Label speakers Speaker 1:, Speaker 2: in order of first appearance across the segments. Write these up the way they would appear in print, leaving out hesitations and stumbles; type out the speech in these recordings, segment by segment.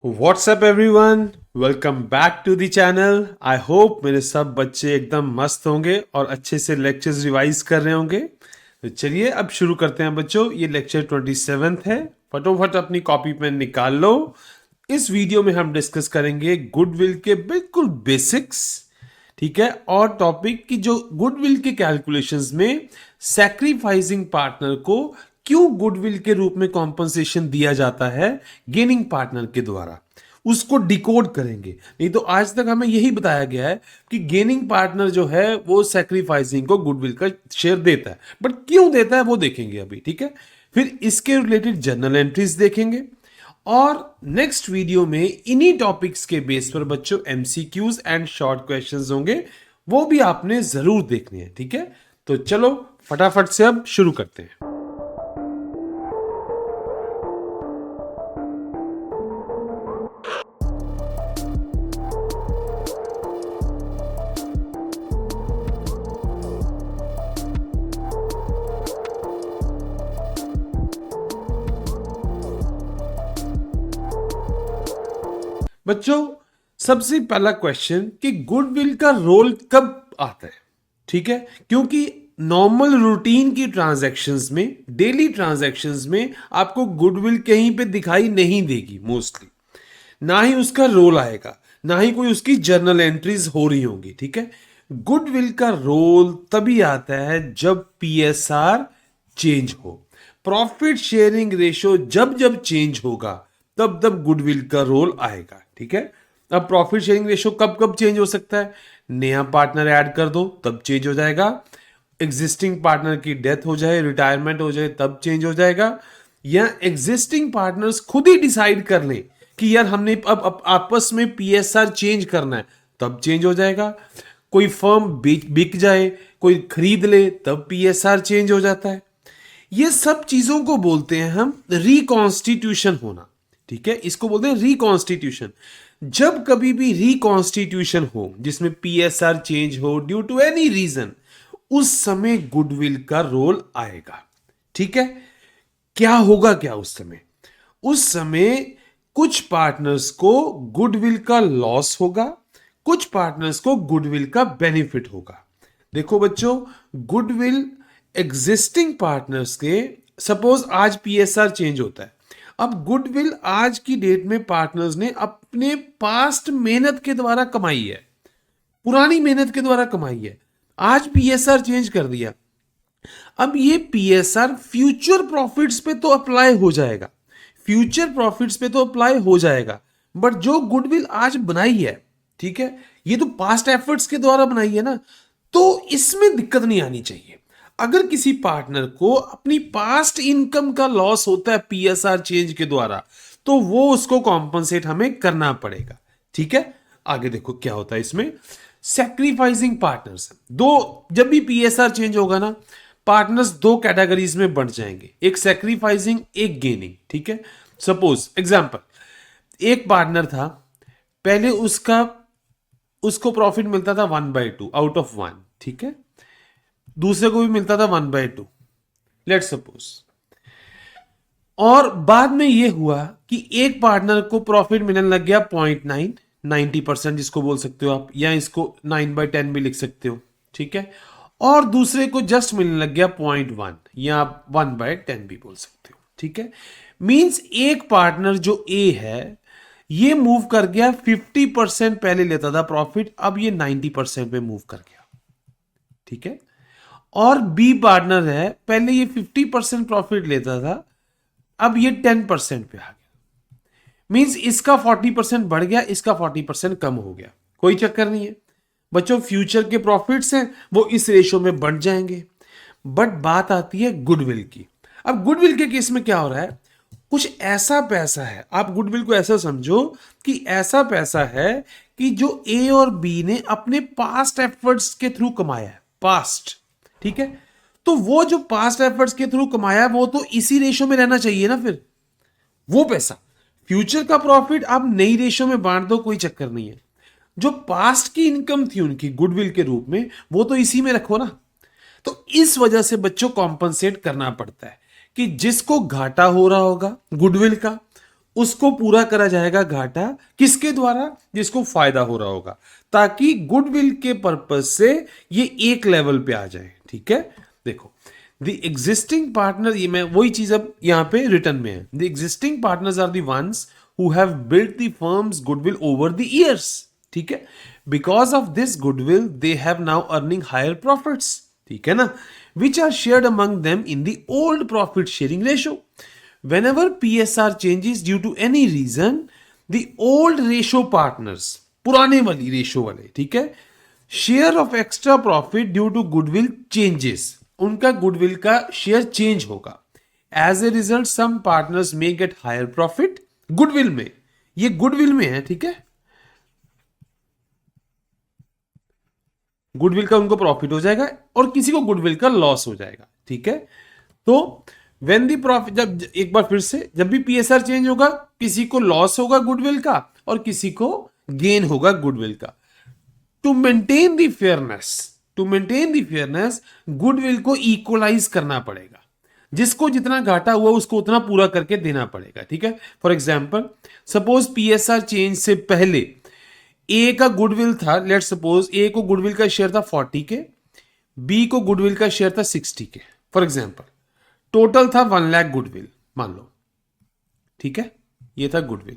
Speaker 1: WhatsApp everyone, welcome back to the channel. I hope मेरे सब बच्चे एकदम मस्त होंगे और अच्छे से लेक्चर्स रिवाइज कर रहे होंगे। तो चलिए अब शुरू करते हैं बच्चों। ये लेक्चर 27 है। फटोफट अपनी कॉपी पेन निकाल लो। इस वीडियो में हम डिस्कस करेंगे गुडविल के बिल्कुल बेसिक्स, ठीक है। और टॉपिक की जो गुडविल के कैलकुलेशंस में सैक्रिफाइसिंग पार्टनर को क्यों गुडविल के रूप में कॉम्पनसेशन दिया जाता है गेनिंग पार्टनर के द्वारा, उसको डिकोड करेंगे। नहीं तो आज तक हमें यही बताया गया है कि गेनिंग पार्टनर जो है वो सैक्रिफाइसिंग को गुडविल का शेयर देता है, बट क्यों देता है वो देखेंगे अभी, ठीक है। फिर इसके रिलेटेड जर्नल एंट्रीज देखेंगे और नेक्स्ट वीडियो में इन्हीं टॉपिक्स के बेस पर बच्चों एमसीक्यूज एंड शॉर्ट क्वेश्चंस होंगे, वो भी आपने जरूर देखने हैं, ठीक है। तो चलो फटाफट से अब शुरू करते हैं। बच्चों सबसे पहला क्वेश्चन कि गुडविल का रोल कब आता है, ठीक है। क्योंकि नॉर्मल रूटीन की ट्रांजैक्शंस में, डेली ट्रांजैक्शंस में आपको गुडविल कहीं पे दिखाई नहीं देगी मोस्टली, ना ही उसका रोल आएगा, ना ही कोई उसकी जर्नल एंट्रीज हो रही होंगी, ठीक है। गुडविल का रोल तभी आता है जब पीएसआर चेंज हो, प्रॉफिट शेयरिंग रेशो जब जब चेंज होगा तब तब गुडविल का रोल आएगा, ठीक है। अब प्रॉफिट शेयरिंग रेशो कब कब चेंज हो सकता है? नया पार्टनर ऐड कर दो तब चेंज हो जाएगा, एग्जिस्टिंग पार्टनर की डेथ हो जाए, रिटायरमेंट हो जाए तब चेंज हो जाएगा, या एग्जिस्टिंग पार्टनर्स खुद ही डिसाइड कर लें कि यार हमने अब आपस में पीएसआर चेंज करना है तब चेंज हो जाएगा, कोई फर्म बिक जाए, कोई खरीद ले तब पीएसआर चेंज हो जाता है। ये सब चीजों को बोलते हैं हम रिकॉन्स्टिट्यूशन होना, ठीक है। इसको बोलते हैं रिकॉन्स्टिट्यूशन। जब कभी भी रिकॉन्स्टिट्यूशन हो जिसमें पीएसआर चेंज हो ड्यू टू एनी रीजन, उस समय गुडविल का रोल आएगा, ठीक है। क्या होगा, क्या उस समय? उस समय कुछ पार्टनर्स को गुडविल का लॉस होगा, कुछ पार्टनर्स को गुडविल का बेनिफिट होगा। देखो बच्चों, गुडविल एग्जिस्टिंग पार्टनर्स के, सपोज आज पीएसआर चेंज होता है, अब गुडविल आज की डेट में पार्टनर्स ने अपने पास्ट मेहनत के द्वारा कमाई है, पुरानी मेहनत के द्वारा कमाई है, आज पीएसआर चेंज कर दिया। अब ये पीएसआर फ्यूचर प्रॉफिट्स पे तो अप्लाई हो जाएगा, फ्यूचर प्रॉफिट्स पे तो अप्लाई हो जाएगा, बट जो गुडविल आज बनाई है, ठीक है, ये तो पास्ट एफर्ट्स के द्वारा बनाई है ना, तो इसमें दिक्कत नहीं आनी चाहिए। अगर किसी पार्टनर को अपनी पास्ट इनकम का लॉस होता है पीएसआर चेंज के द्वारा, तो वो उसको कॉम्पनसेट हमें करना पड़ेगा, ठीक है। आगे देखो क्या होता है इसमें। सैक्रिफाइसिंग पार्टनर्स दो, जब भी पीएसआर चेंज होगा ना, पार्टनर्स दो कैटेगरीज में बढ़ जाएंगे, एक सैक्रिफाइसिंग एक गेनिंग, ठीक है। सपोज एग्जांपल, एक पार्टनर था, पहले उसको प्रॉफिट मिलता था 1/2 आउट ऑफ 1, ठीक है। दूसरे को भी मिलता था 1/2, लेट सपोज। और बाद में यह हुआ कि एक पार्टनर को प्रॉफिट मिलने लग गया 0.9, 90% जिसको बोल सकते हो आप, या इसको 9/10 भी लिख सकते हो, ठीक है। और दूसरे को जस्ट मिलने लग गया 0.1 या आप 1/10 भी बोल सकते हो, ठीक है। मींस एक पार्टनर जो ए है ये मूव कर गया 50%, पहले लेता था प्रॉफिट, अब ये 90% में मूव कर गया, ठीक है। और बी पार्टनर है, पहले ये 50% प्रॉफिट लेता था, अब ये 10% पे आ गया। मींस इसका 40% बढ़ गया, इसका 40% कम हो गया, कोई चक्कर नहीं है बच्चों। फ्यूचर के प्रॉफिट्स हैं वो इस रेशो में बढ़ जाएंगे। बट बात आती है गुडविल की। अब गुडविल के केस में क्या हो रहा है, कुछ ऐसा पैसा है, आप गुडविल को ऐसा समझो कि ऐसा पैसा है कि जो ए और बी ने अपने पास्ट एफर्ट्स के थ्रू कमाया है, पास्ट, ठीक है। तो वो जो पास्ट एफर्ट्स के थ्रू कमाया वो तो इसी रेशो में रहना चाहिए ना। फिर वो पैसा, फ्यूचर का प्रॉफिट आप नई रेशो में बांट दो, कोई चक्कर नहीं है। जो पास्ट की इनकम थी उनकी गुडविल के रूप में, वो तो इसी में रखो ना। तो इस वजह से बच्चों कॉम्पनसेट करना पड़ता है कि जिसको घाटा हो रहा होगा गुडविल का, उसको पूरा करा जाएगा घाटा किसके द्वारा, जिसको फायदा हो रहा होगा, ताकि गुडविल के पर्पज से ये एक लेवल पे आ जाए। ठीक है, देखो द एग्जिस्टिंग पार्टनर, ये मैं वही चीज अब यहां पे रिटर्न में है, the existing partners are the ones who have built the firm's goodwill over the years. ठीक है, because of this goodwill they have now earning higher profits. ठीक है ना, which are shared among them in the old profit sharing ratio. Whenever PSR changes due to any reason, the old ratio partners, पुराने वाली ratio वाले, ठीक है, share of extra profit due to goodwill changes, उनका goodwill का share change होगा। As a result some partners may get higher profit goodwill में, ये गुडविल में है। ठीक है, गुडविल का उनको प्रॉफिट हो जाएगा और किसी को गुडविल का लॉस हो जाएगा। ठीक है, तो वेन दी प्रॉफिट, जब एक बार फिर से, जब भी पीएसआर चेंज होगा किसी को लॉस होगा गुडविल का और किसी को गेन होगा गुडविल का। To maintain the fairness, to maintain the fairness goodwill को इक्वलाइज करना पड़ेगा, जिसको जितना घाटा हुआ उसको उतना पूरा करके देना पड़ेगा। ठीक है, for example suppose PSR change से पहले ए का गुडविल था, लेट सपोज ए को गुडविल का शेयर था 40 के, बी को गुडविल का शेयर था 60 के, फॉर एग्जाम्पल टोटल था 1 लाख गुडविल मान लो। ठीक है, ये था गुडविल।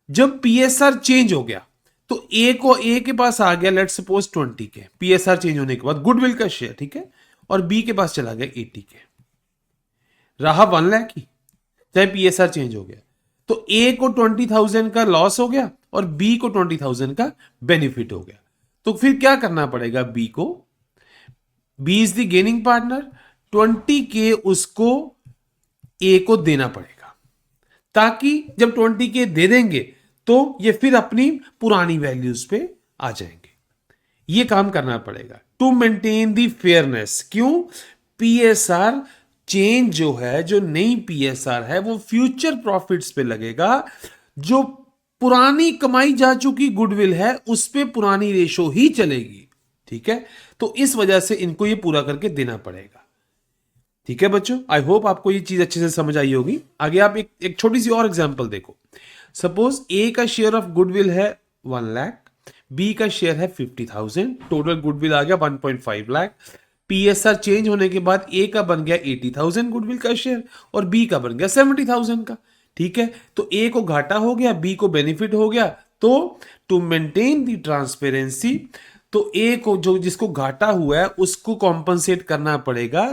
Speaker 1: जब पीएसआर चेंज हो गया तो ए के पास आ गया लेट सपोज 20 के, पीएसआर चेंज होने के बाद गुडविल का शेयर। ठीक है, और बी के पास चला गया 80 के, रहा 1 लाख ही, चाहे पीएसआर चेंज हो गया। तो ए को 20,000 का लॉस हो गया और बी को 20,000 का बेनिफिट हो गया। तो फिर क्या करना पड़ेगा बी को, B is the gaining partner, 20 के उसको ए को देना पड़ेगा, ताकि जब 20 के दे देंगे तो ये फिर अपनी पुरानी वैल्यूज पे आ जाएंगे। ये काम करना पड़ेगा टू मेंटेन दी फेयरनेस। क्यों, पीएसआर चेंज जो है, जो नई पीएसआर है वो फ्यूचर प्रॉफिट्स पे लगेगा, जो पुरानी कमाई जा चुकी गुडविल है उस पे पुरानी रेशो ही चलेगी। ठीक है, तो इस वजह से इनको ये पूरा करके देना पड़ेगा। ठीक है बच्चों, आई होप आपको ये चीज अच्छे से समझ आई होगी। आगे आप एक छोटी सी और एग्जांपल देखो। सपोज ए का शेयर ऑफ गुडविल है 1 लाख, बी का शेयर है 50,000, टोटल गुडविल आ गया 1.5 लाख। पीएसआर चेंज होने के बाद ए का बन गया 80,000 गुडविल का शेयर और बी का बन गया 70,000 का। ठीक है, तो ए को घाटा हो गया, बी को बेनिफिट हो गया। तो टू मेंटेन द ट्रांसपेरेंसी, तो ए को जो जिसको घाटा हुआ है उसको कॉम्पनसेट करना पड़ेगा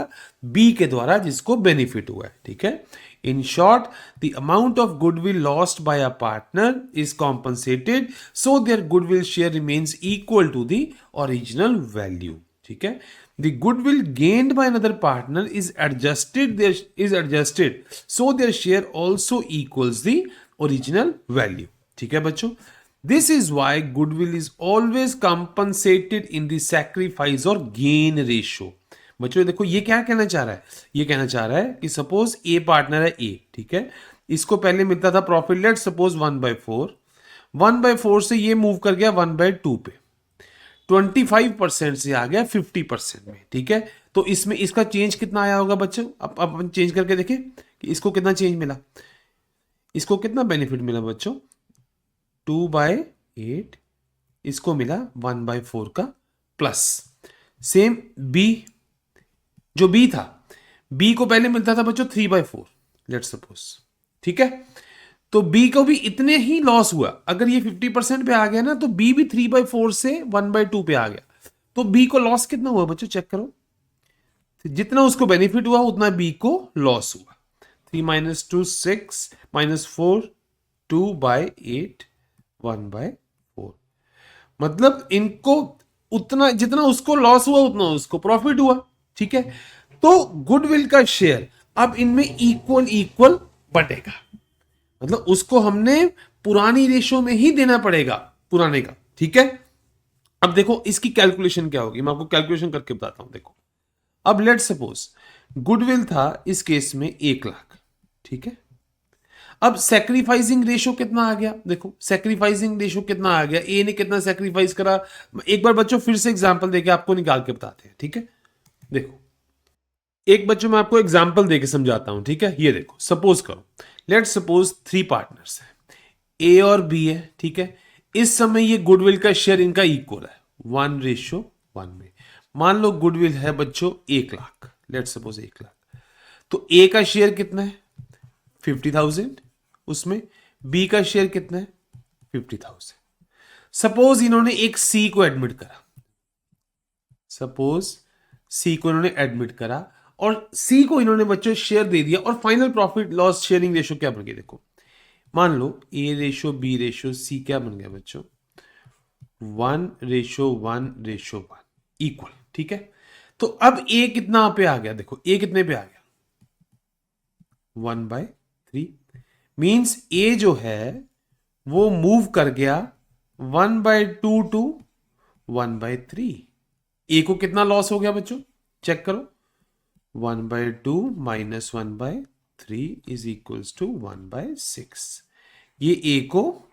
Speaker 1: बी के द्वारा जिसको बेनिफिट हुआ है। ठीक है, in short the amount of goodwill lost by a partner is compensated so their goodwill share remains equal to the original value. ठीक है, the goodwill gained by another partner is adjusted so their share also equals the original value। ठीक है बच्चों, this is why goodwill is always compensated in the sacrifice or gain ratio। बच्चों देखो ये क्या कहना चाह रहा है, ये कहना चाह रहा है कि सपोज ए पार्टनर है ए, ठीक है, इसको पहले मिलता था प्रॉफिट लेट सपोज 1/4, 1/4 से ये मूव कर गया 1/2 पे, 25% से आ गया 50% में। ठीक है, तो इसमें इसका चेंज कितना आया होगा बच्चों, अब अपन चेंज करके देखें कि इसको कितना चेंज मिला, इसको कितना बेनिफिट मिला बच्चों, 2/8, इसको मिला 1/4 का प्लस। सेम बी, जो बी था, बी को पहले मिलता था बच्चों 3/4 लेट सपोज। ठीक है, तो बी को भी इतने ही लॉस हुआ, अगर ये 50% पे आ गया ना तो बी भी 3/4 से 1/2 पे आ गया, तो बी को लॉस कितना हुआ बच्चों चेक करो, जितना उसको बेनिफिट हुआ उतना बी को लॉस हुआ। 3 - 2 6 -4 2/8 1/4, मतलब इनको उतना जितना उसको लॉस हुआ उतना उसको प्रॉफिट हुआ। ठीक है, तो गुडविल का शेयर अब इनमें इक्वल बटेगा, मतलब उसको हमने पुरानी रेशो में ही देना पड़ेगा पुराने का। ठीक है, अब देखो इसकी कैलकुलेशन क्या होगी, मैं आपको कैलकुलेशन करके बताता हूं। देखो अब लेट सपोज गुडविल था इस केस में 1 लाख। ठीक है, अब सैक्रिफाइसिंग रेशो कितना आ गया, देखो सैक्रिफाइसिंग रेशो कितना आ गया, ए ने कितना सैक्रिफाइस करा, एक बार बच्चों फिर से एग्जांपल देके आपको निकाल के बताते हैं। ठीक है, देखो एक बच्चों मैं आपको एग्जांपल देके समझाता हूं। ठीक है, ये देखो सपोज करो लेट्स सपोज 3 पार्टनर्स हैं, ए और बी है, ठीक है। इस समय ये गुडविल का शेयर इनका इक्वल है 1:1 में। मान लो गुडविल है बच्चों 1 लाख, लेट्स सपोज 1 लाख। तो ए का शेयर कितना है 50,000, उसमें बी का शेयर कितना है 50,000। सपोज इन्होंने एक सी को एडमिट करा, सपोज सी को इन्होंने एडमिट करा और सी को इन्होंने बच्चों शेयर दे दिया, और final profit loss sharing ratio क्या बन गया देखो। मान लो ए रेशो बी रेशो सी क्या बन गया बच्चों 1:1:1 इक्वल, ठीक है। तो अब ए कितना पे आ गया देखो, ए कितने पे आ गया 1/3। मींस ए जो है वो मूव कर गया 1/2 टू 1/3। ए को कितना लॉस हो गया बच्चों, चेक करो। 1/2 माइनस 1/3 इज इक्वल्स टू 1/6। ये ए को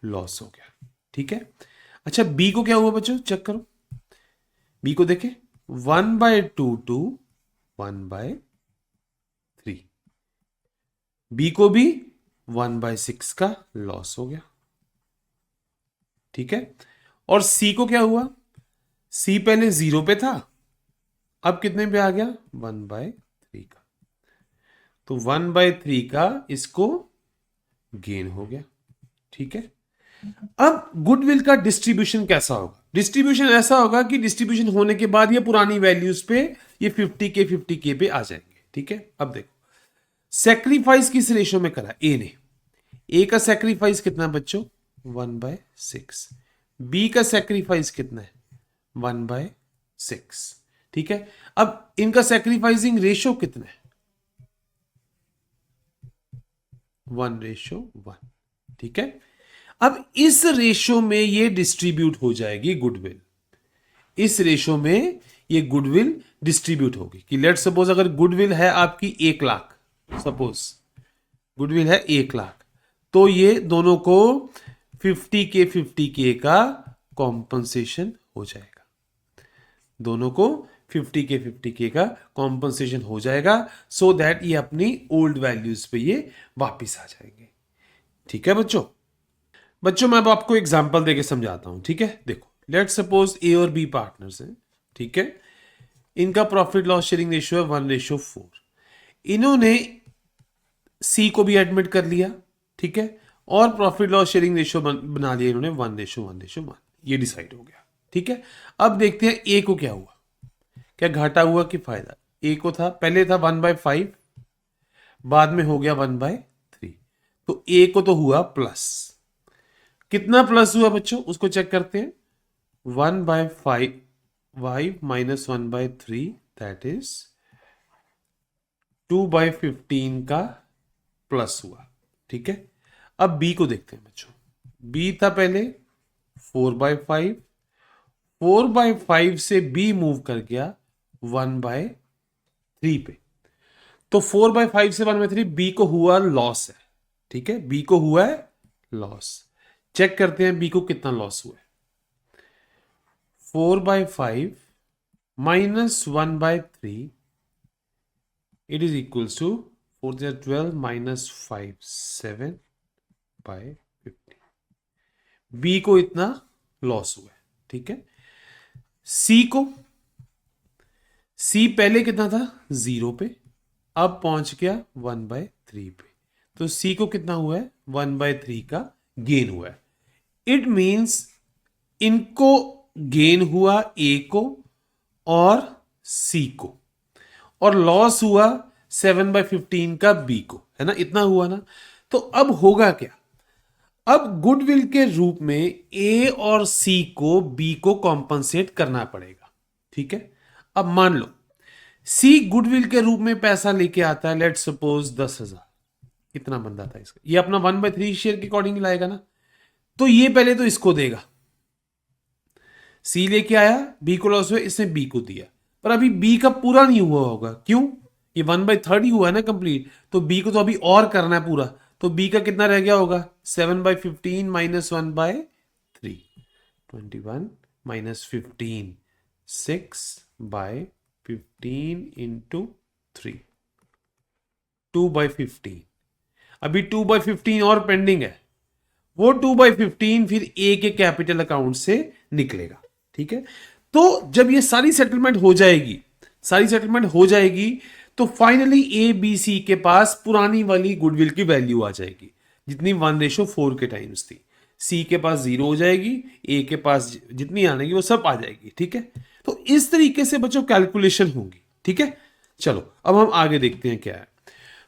Speaker 1: लॉस हो गया, ठीक है। अच्छा बी को क्या हुआ बच्चों, चेक करो। बी को देखे 1/2 टू 1/3, बी को भी 1/6 का लॉस हो गया, ठीक है। और सी को क्या हुआ, सी पहले 0 पे था, अब कितने पे आ गया 1/3 का। तो 1/3 का इसको गेन हो गया, ठीक है। अब गुडविल का डिस्ट्रीब्यूशन कैसा होगा, डिस्ट्रीब्यूशन ऐसा होगा कि डिस्ट्रीब्यूशन होने के बाद ये पुरानी वैल्यूज पे ये 50K पे आ जाएंगे, ठीक है। अब देखो सेक्रीफाइस किस रेशो में करा ए ने, ए का सेक्रीफाइस कितना बच्चों 1/6, बी का सेक्रीफाइस कितना है 1/6, ठीक है। अब इनका सेक्रीफाइसिंग रेशो कितना है 1:1, ठीक है। अब इस रेशो में ये डिस्ट्रीब्यूट हो जाएगी गुडविल, इस रेशो में ये गुडविल डिस्ट्रीब्यूट होगी कि लेट सपोज अगर गुडविल है आपकी 1 लाख, सपोज गुडविल है 1 लाख, तो ये दोनों को 50K का कॉम्पनसेशन हो जाएगा, दोनों को 50K का कॉम्पनसेशन हो जाएगा, सो दैट ये अपनी ओल्ड वैल्यूज पे ये वापिस आ जाएंगे, ठीक है बच्चों। बच्चों मैं अब आपको एग्जांपल देके समझाता हूं, ठीक है। देखो लेट सपोज ए और बी पार्टनर्स हैं, ठीक है। इनका प्रॉफिट लॉस शेयरिंग रेशियो है 1:4। इन्होंने सी को भी एडमिट कर लिया, ठीक है, और प्रॉफिट लॉस शेयरिंग रेशियो बना लिया इन्होंने 1:1:1, ये डिसाइड हो गया, ठीक है। अब देखते हैं ए को क्या हुआ, क्या घाटा हुआ कि फायदा। ए को था पहले था 1/5, बाद में हो गया 1/3, तो ए को तो हुआ प्लस। कितना प्लस हुआ बच्चों उसको चेक करते हैं, 1/5 माइनस 1/3 दैट इज 2/15 का प्लस हुआ, ठीक है। अब बी को देखते हैं बच्चों, बी था पहले 4/5, 4/5 से बी मूव कर गया 1/3 पे, तो 4/5 से 1/3 बी को हुआ लॉस है, ठीक है, बी को हुआ है लॉस। चेक करते हैं बी को कितना लॉस हुआ है, 4/5 minus 1/3 it is equals to 4 minus 5 7/50, B को इतना लॉस हुआ है, ठीक है। सी को, सी पहले कितना था 0 पे, अब पहुंच गया 1/3 पे, तो सी को कितना हुआ है 1/3 का गेन हुआ है। इट मींस इनको गेन हुआ ए को और सी को, और लॉस हुआ 7/15 का बी को, है ना, इतना हुआ ना। तो अब होगा क्या, अब गुडविल के रूप में ए और सी को बी को कॉम्पनसेट करना पड़ेगा, ठीक है। अब मान लो सी गुडविल के रूप में पैसा लेके आता है, लेट सपोज 10,000, इतना बंदा था इसका, ये अपना 1/3 शेयर के अकॉर्डिंग लाएगा ना, तो ये पहले तो इसको देगा, सी लेके आया, बी को लॉस हुआ, इसने बी को दिया, पर अभी बी का पूरा नहीं हुआ होगा, क्यों, ये 1/3 ही हुआ है ना कंप्लीट, तो बी को तो अभी और करना है पूरा, तो बी का कितना रह गया होगा 7/15 माइनस 1/3, 21 माइनस 15, 6/15 इंटू 3, 2/15। अभी 2/15 और पेंडिंग है, वो 2/15 फिर ए के कैपिटल अकाउंट से निकलेगा। ठीक है, तो जब ये सारी सेटलमेंट हो जाएगी, सारी सेटलमेंट हो जाएगी, तो फाइनली ए बी सी के पास पुरानी वाली गुडविल की वैल्यू आ जाएगी, जितनी 1:4 के टाइम्स थी। सी के पास 0 हो जाएगी, ए के पास जितनी आने की वो सब आ जाएगी। ठीक है, तो इस तरीके से बच्चों कैलकुलेशन होगी। ठीक है, चलो अब हम आगे देखते हैं क्या है।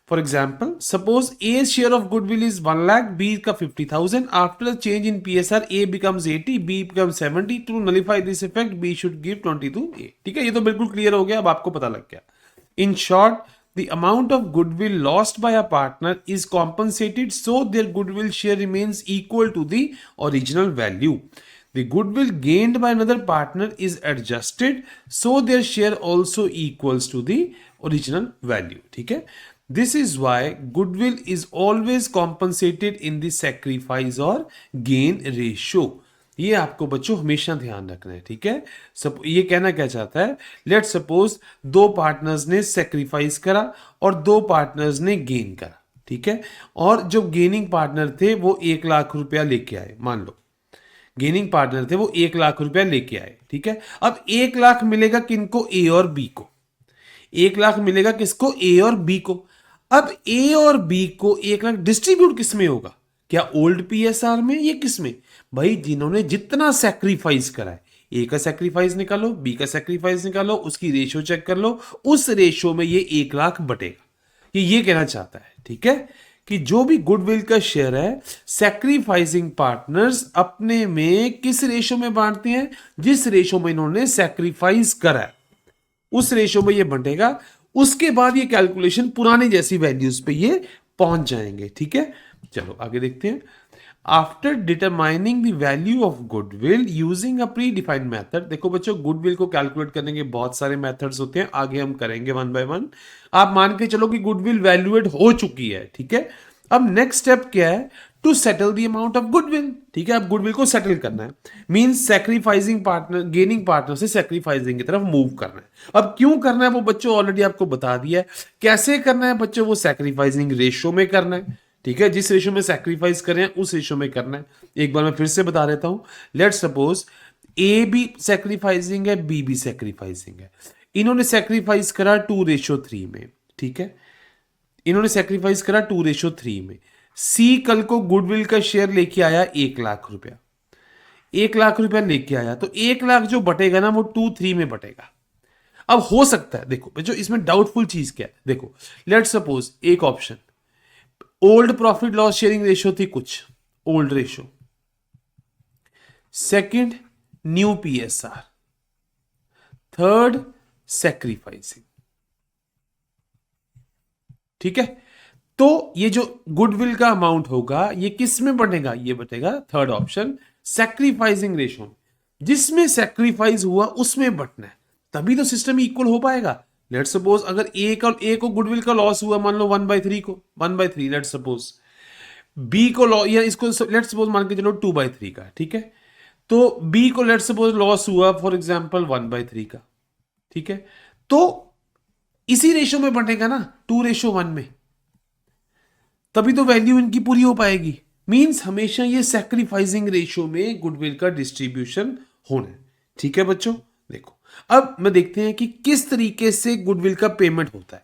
Speaker 1: For example, suppose A's share of goodwill is 1 lakh, B का 50,000. After a change in PSR, A becomes 80, B becomes 70. To nullify this effect, B should give 20 to A. ठीक है, ये तो बिल्कुल क्लियर हो गया, अब आपको पता लग गया। In short, the amount of goodwill lost by a partner is compensated so their goodwill share remains equal to the original value. The goodwill gained by another partner is adjusted so their share also equals to the original value. ठीक है, this is why goodwill is always compensated in the sacrifice or gain ratio. ये आपको बच्चों हमेशा ध्यान रखना है। ठीक है, सब ये कहना क्या चाहता है, लेट सपोज दो पार्टनर्स ने सेक्रीफाइस करा और दो पार्टनर्स ने गेन करा। ठीक है, और जो गेनिंग पार्टनर थे वो 1 लाख रुपया लेके आए, मान लो गेनिंग पार्टनर थे वो 1 लाख रुपया लेके आए। ठीक है, अब 1 लाख मिलेगा किनको, ए और बी को। 1 लाख मिलेगा किसको, ए और बी को। अब ए और बी को 1 लाख डिस्ट्रीब्यूट किस में होगा, क्या ओल्ड पीएसआर में, ये किस में, भाई जिन्होंने जितना सैक्रिफाइस करा है, ए का सैक्रिफाइस निकालो, बी का सैक्रिफाइस निकालो, उसकी रेशियो चेक कर लो, उस रेशियो में ये 1 लाख बटेगा। ये कहना चाहता है। ठीक है, कि जो भी गुडविल का शेयर है, सैक्रिफाइसिंग पार्टनर्स अपने में किस रेशियो में बांटते हैं, जिस रेशियो में इन्होंने सैक्रिफाइस करा है उस रेशियो में ये बंटेगा। उसके बाद ये कैलकुलेशन पुराने जैसी वैल्यूज पे ये पहुंच जाएंगे। ठीक है, चलो आगे देखते हैं। After determining the value of goodwill using a pre defined method, देखो बच्चों गुडविल को कैलकुलेट करने के बहुत सारे मेथड्स होते हैं, आगे हम करेंगे वन बाय वन। आप मान के चलो कि गुडविल वैल्यूएट हो चुकी है। ठीक है, अब नेक्स्ट स्टेप क्या है, to settle the amount of goodwill. ठीक है, अब गुडविल को सेटल करना है, means sacrificing partner gaining partner से सैक्रिफाइसिंग की तरफ मूव करना है। अब क्यों करना है वो बच्चों ऑलरेडी आपको बता दिया है। कैसे करना है बच्चों, वो सैक्रिफाइसिंग रेशियो में करना है। ठीक है, जिस रेशियो में सैक्रिफाइस करें उस रेशियो में करना है। एक बार मैं फिर से बता देता हूं, लेट सपोज ए भी सैक्रिफाइसिंग है, बी भी सैक्रिफाइसिंग है। इन्होंने सैक्रिफाइस करा 2:3 में। ठीक है, इन्होंने सैक्रिफाइस करा 2:3 में। सी कल को गुडविल का शेयर लेके आया 1 लाख रुपया, 1 लाख रुपया लेके आया, तो 1 लाख जो बटेगा ना वो 2/3 में बटेगा। अब हो सकता है, देखो जो इसमें डाउटफुल चीज क्या है, देखो लेट सपोज एक option old profit loss sharing ratio थी, कुछ old ratio, second new PSR, third sacrificing. ठीक है, तो ये जो गुडविल का अमाउंट होगा ये किस में बटेगा, ये बटेगा थर्ड ऑप्शन सैक्रिफाइसिंग रेशियो में। जिसमें सैक्रिफाइस हुआ उसमें बटना है, तभी तो सिस्टम इक्वल हो पाएगा। लेट सपोज अगर ए को गुडविल का लॉस हुआ, मान लो 1/3 को 1/3, लेट सपोज बी को लॉस, या इसको लेट सपोज मान के चलो 2/3 का। ठीक है, तो बी को लेट सपोज लॉस हुआ फॉर एग्जांपल 1/3 का। ठीक है, तो इसी रेशियो में बटेगा ना, 2:1 में, तभी तो वैल्यू इनकी पूरी हो पाएगी। मींस हमेशा ये सैक्रिफाइसिंग रेशियो में गुडविल का डिस्ट्रीब्यूशन होना है। ठीक है बच्चों, देखो अब मैं देखते हैं कि किस तरीके से गुडविल का पेमेंट होता है।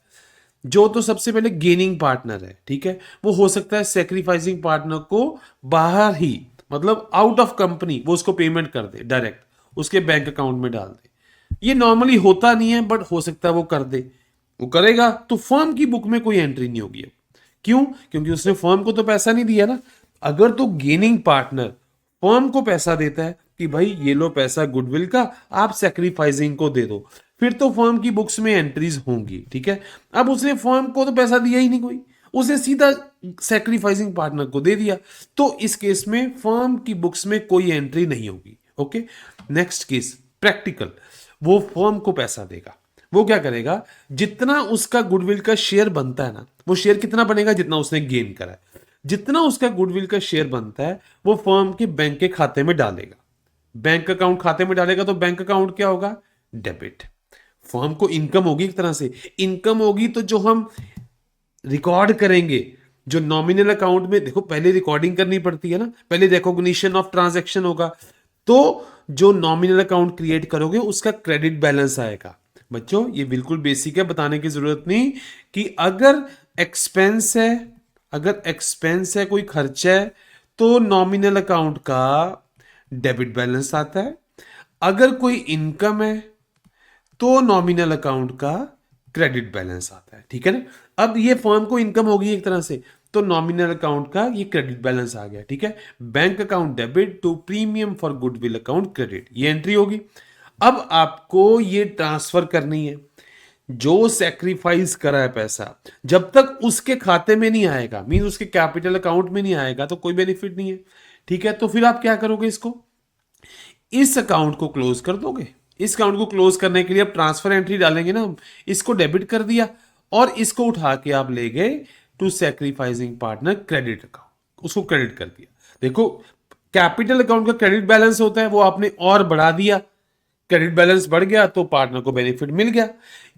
Speaker 1: जो तो सबसे पहले गेनिंग पार्टनर है, ठीक है, वो हो सकता है सैक्रिफाइसिंग पार्टनर को बाहर ही, मतलब आउट ऑफ कंपनी, वो उसको पेमेंट कर दे, डायरेक्ट उसके बैंक अकाउंट में डाल दे। ये नॉर्मली होता नहीं है, बट हो सकता है वो कर दे। वो करेगा तो फर्म की बुक में कोई एंट्री नहीं होगी। क्यों, क्योंकि उसने फर्म को तो पैसा नहीं दिया ना। अगर तो गेनिंग पार्टनर फर्म को पैसा देता है कि भाई ये लो पैसा गुडविल का, आप सैक्रिफाइसिंग को दे दो, फिर तो फर्म की बुक्स में एंट्रीज होंगी। ठीक है, अब उसने फर्म को तो पैसा दिया ही नहीं कोई, उसने सीधा सैक्रिफाइसिंग पार्टनर को दे दिया, तो इस केस में फर्म की बुक्स में कोई एंट्री नहीं होगी। ओके, नेक्स्ट केस प्रैक्टिकल, वो फर्म को पैसा देगा। वो क्या करेगा, जितना उसका गुडविल का शेयर बनता है ना, वो शेयर कितना बनेगा, जितना उसने गेन करा है, जितना उसका गुडविल का शेयर बनता है वो फर्म के बैंक के खाते में डालेगा। बैंक अकाउंट खाते में डालेगा तो बैंक अकाउंट क्या होगा, डेबिट। फर्म को इनकम होगी, एक तरह से इनकम होगी, तो जो हम रिकॉर्ड करेंगे जो नॉमिनल अकाउंट में देखो पहले रिकॉर्डिंग करनी पड़ती है ना, पहले रिकॉग्निशन ऑफ ट्रांजैक्शन होगा, तो जो नॉमिनल अकाउंट क्रिएट करोगे उसका क्रेडिट बैलेंस आएगा। बच्चों ये बिल्कुल बेसिक है, बताने की जरूरत नहीं कि अगर एक्सपेंस है, अगर एक्सपेंस है, कोई खर्चा है, तो नॉमिनल अकाउंट का डेबिट बैलेंस आता है। अगर कोई इनकम है तो नॉमिनल अकाउंट का क्रेडिट बैलेंस आता है। ठीक है ना, अब ये फर्म को इनकम होगी एक तरह से, तो नॉमिनल अकाउंट का ये क्रेडिट बैलेंस आ गया। ठीक है, bank account debit to premium for goodwill account credit, ये एंट्री होगी। अब आपको ये ट्रांसफर करनी है, जो सेक्रीफाइस करा है पैसा जब तक उसके खाते में नहीं आएगा, मीन उसके कैपिटल अकाउंट में नहीं आएगा, तो कोई बेनिफिट नहीं है। ठीक है, तो फिर आप क्या करोगे, इसको, इस अकाउंट को क्लोज कर दोगे। इस अकाउंट को क्लोज करने के लिए आप ट्रांसफर एंट्री डालेंगे ना, इसको डेबिट कर दिया और इसको उठा के आप ले गए to sacrificing partner credit account, उसको क्रेडिट कर दिया। देखो कैपिटल अकाउंट का क्रेडिट बैलेंस होता है, वो आपने और बढ़ा दिया, क्रेडिट बैलेंस बढ़ गया तो पार्टनर को बेनिफिट मिल गया।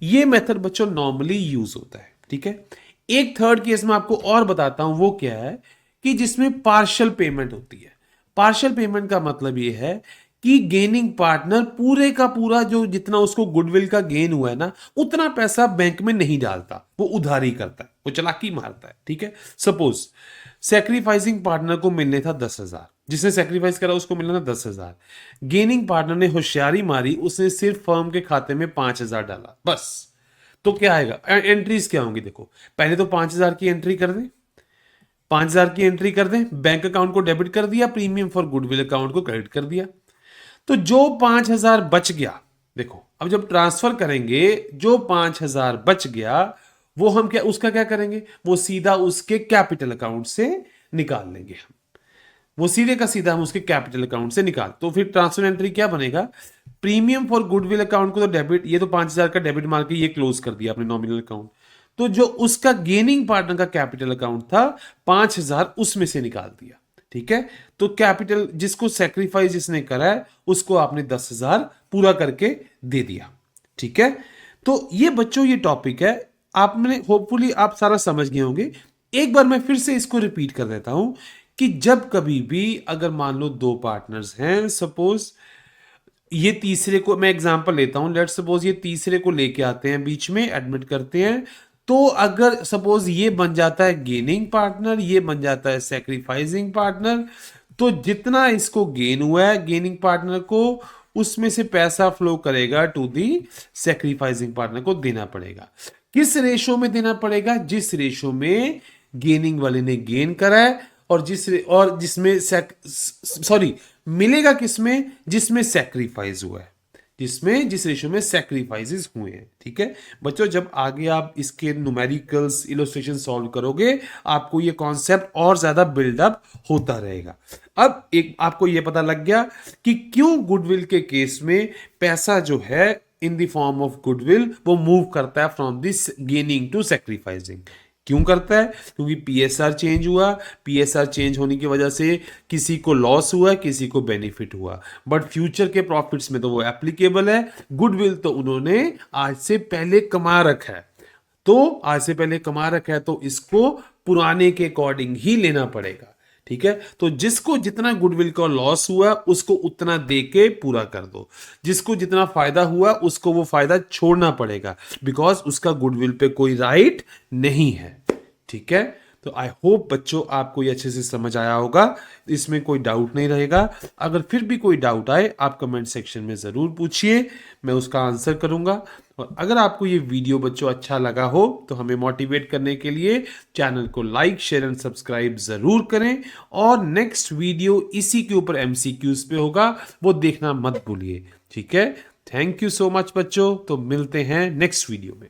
Speaker 1: ये मेथड बच्चों नॉर्मली यूज होता है। ठीक है, एक थर्ड केस में आपको और बताता हूं, वो क्या है कि जिसमें पार्शियल पेमेंट होती है। पार्शियल पेमेंट का मतलब ये है कि गेनिंग पार्टनर पूरे का पूरा जो जितना उसको गुडविल का गेन हुआ है ना, उतना पैसा बैंक में नहीं डालता, वो उधारी करता है, वो चालाकी मारता है। ठीक है, सपोज सैक्रिफाइसिंग पार्टनर को मिलने था 10,000, जिसने सैक्रिफाइस करा उसको मिलना था 10,000। गेनिंग पार्टनर ने होशियारी मारी, उसने सिर्फ फर्म के खाते में 5,000 डाला बस। तो क्या आएगा, एंट्रीज क्या होंगी, देखो पहले तो 5,000 की एंट्री कर दें, 5,000 की एंट्री कर दें, बैंक अकाउंट को डेबिट कर दिया, प्रीमियम फॉर गुडविल अकाउंट को क्रेडिट कर दिया। तो जो 5,000 बच गया, देखो अब जब ट्रांसफर करेंगे जो 5,000 बच गया, वो हम क्या, उसका क्या करेंगे, वो सीधा उसके कैपिटल अकाउंट से निकाल लेंगे हम, वो सीधे का सीधा हम उसके कैपिटल अकाउंट से निकाल। तो फिर ट्रांसफर एंट्री क्या बनेगा, प्रीमियम फॉर गुडविल अकाउंट को तो डेबिट, ये तो 5,000 का डेबिट मार के ये क्लोज कर दिया अपने नॉमिनल अकाउंट, तो जो उसका गेनिंग पार्टनर का कैपिटल अकाउंट था 5,000 उसमें से निकाल दिया। ठीक है, तो कैपिटल जिसको सेक्रीफाइस जिसने करा है उसको आपने 10,000 पूरा करके दे दिया। ठीक है, तो ये बच्चों ये टॉपिक है, आपने होपफुली आप सारा समझ गए होंगे। एक बार मैं फिर से इसको रिपीट कर देता हूं कि जब कभी भी अगर मान लो दो पार्टनर्स हैं, सपोज ये तीसरे को, मैं एग्जांपल लेता हूं, लेट्स सपोज ये तीसरे को लेके आते हैं, बीच में एडमिट करते हैं, तो अगर सपोज ये बन जाता है गेनिंग पार्टनर, ये बन जाता है सैक्रिफाइसिंग पार्टनर, तो जितना इसको गेन हुआ है गेनिंग पार्टनर को, उसमें से पैसा फ्लो करेगा टू दी सैक्रिफाइसिंग पार्टनर को देना पड़ेगा। किस रेशो में देना पड़ेगा, जिस रेशो में गेनिंग वाले ने गेन करा है और जिसमें सॉरी मिलेगा किसमें, जिसमें सैक्रिफाइस हुआ है, जिस रेशो में सैक्रिफाइसेस हुए हैं। ठीक है बच्चों, जब आगे आप इसके न्यूमेरिकल्स इलस्ट्रेशन सॉल्व करोगे आपको ये कॉन्सेप्ट और ज्यादा बिल्डअप होता रहेगा। अब एक आपको ये पता लग गया कि क्यों गुडविल के केस में पैसा जो है in the form of goodwill वो मूव करता है from this gaining to sacrificing. क्यों करता है, क्योंकि पीएसआर चेंज हुआ, पीएसआर चेंज होने की वजह से किसी को लॉस हुआ, किसी को बेनिफिट हुआ, बट फ्यूचर के प्रॉफिट्स में तो वो एप्लीकेबल है। गुडविल तो उन्होंने आज से पहले कमा रखा है, तो आज से पहले कमा रखा है तो इसको पुराने के अकॉर्डिंग ही लेना पड़ेगा। ठीक है, तो जिसको जितना गुडविल का लॉस हुआ उसको उतना दे के पूरा कर दो, जिसको जितना फायदा हुआ उसको वो फायदा छोड़ना पड़ेगा, बिकॉज उसका गुडविल पे कोई राइट नहीं है। ठीक है, तो आई होप बच्चों आपको ये अच्छे से समझ आया होगा, इसमें कोई डाउट नहीं रहेगा। अगर फिर भी कोई डाउट आए आप कमेंट सेक्शन में ज़रूर पूछिए, मैं उसका आंसर करूंगा। और अगर आपको ये वीडियो बच्चों अच्छा लगा हो तो हमें मोटिवेट करने के लिए चैनल को लाइक शेयर एंड सब्सक्राइब ज़रूर करें, और नेक्स्ट वीडियो इसी के ऊपर MCQs पे होगा, वो देखना मत भूलिए। ठीक है, थैंक यू सो मच बच्चों, तो मिलते हैं नेक्स्ट वीडियो में।